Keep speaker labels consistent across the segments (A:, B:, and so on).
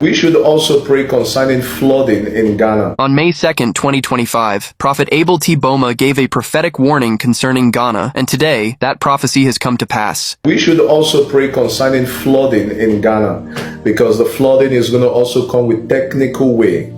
A: We should also pray concerning flooding in Ghana.
B: On May 2nd, 2025, Prophet Abel T. Boma gave a prophetic warning concerning Ghana, and today, that prophecy has come to pass.
A: We should also pray concerning flooding in Ghana, because the flooding is going to also come with technical way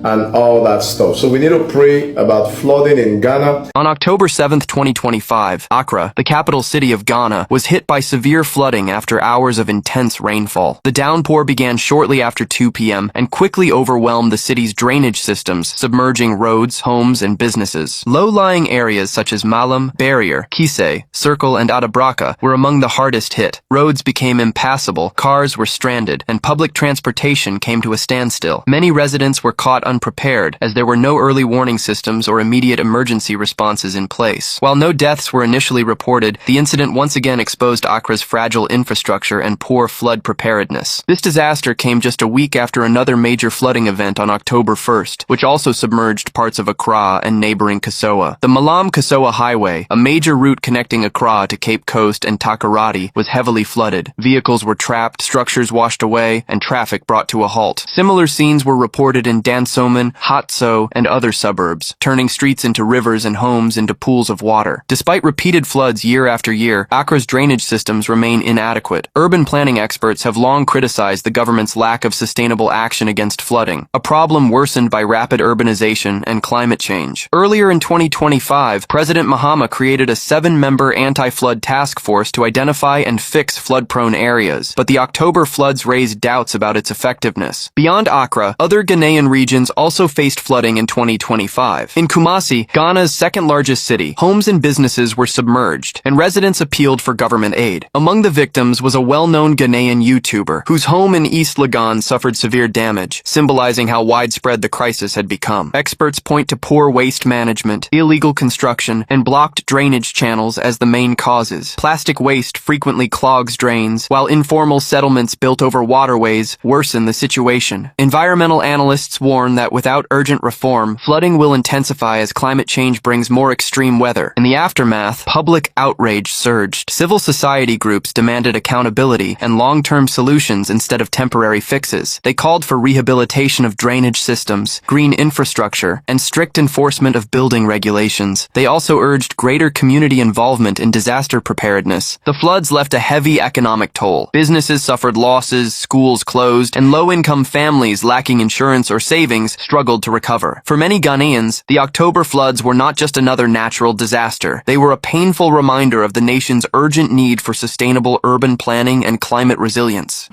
A: and all that stuff. So we need to pray about flooding in Ghana.
B: On October 7th, 2025, Accra, the capital city of Ghana, was hit by severe flooding after hours of intense rainfall. The downpour began shortly after 2 p.m. and quickly overwhelmed the city's drainage systems, submerging roads, homes, and businesses. Low-lying areas such as Malam, Barrier, Kise, Circle, and Adabraka were among the hardest hit. Roads became impassable, cars were stranded, and public transportation came to a standstill. Many residents were caught unprepared, as there were no early warning systems or immediate emergency responses in place. While no deaths were initially reported, the incident once again exposed Accra's fragile infrastructure and poor flood preparedness. This disaster came just a week after another major flooding event on October 1st, which also submerged parts of Accra and neighboring Kasoa. The Malam-Kasoa Highway, a major route connecting Accra to Cape Coast and Takoradi, was heavily flooded. Vehicles were trapped, structures washed away, and traffic brought to a halt. Similar scenes were reported in Dansoman, Hatso, and other suburbs, turning streets into rivers and homes into pools of water. Despite repeated floods year after year, Accra's drainage systems remain inadequate. Urban planning experts have long criticized the government's lack of sustainable action against flooding, a problem worsened by rapid urbanization and climate change. Earlier in 2025, President Mahama created a 7-member anti-flood task force to identify and fix flood-prone areas, but the October floods raised doubts about its effectiveness. Beyond Accra, other Ghanaian regions also faced flooding in 2025. In Kumasi, Ghana's second-largest city, homes and businesses were submerged, and residents appealed for government aid. Among the victims was a well-known Ghanaian YouTuber, whose home in East Legon suffered severe damage, symbolizing how widespread the crisis had become. Experts point to poor waste management, illegal construction, and blocked drainage channels as the main causes. Plastic waste frequently clogs drains, while informal settlements built over waterways worsen the situation. Environmental analysts warn that without urgent reform, flooding will intensify as climate change brings more extreme weather. In the aftermath, public outrage surged. Civil society groups demanded accountability and long-term solutions instead of temporary fixes. They called for rehabilitation of drainage systems, green infrastructure, and strict enforcement of building regulations. They also urged greater community involvement in disaster preparedness. The floods left a heavy economic toll. Businesses suffered losses, schools closed, and low-income families lacking insurance or savings struggled to recover. For many Ghanaians, the October floods were not just another natural disaster. They were a painful reminder of the nation's urgent need for sustainable urban planning and climate resilience.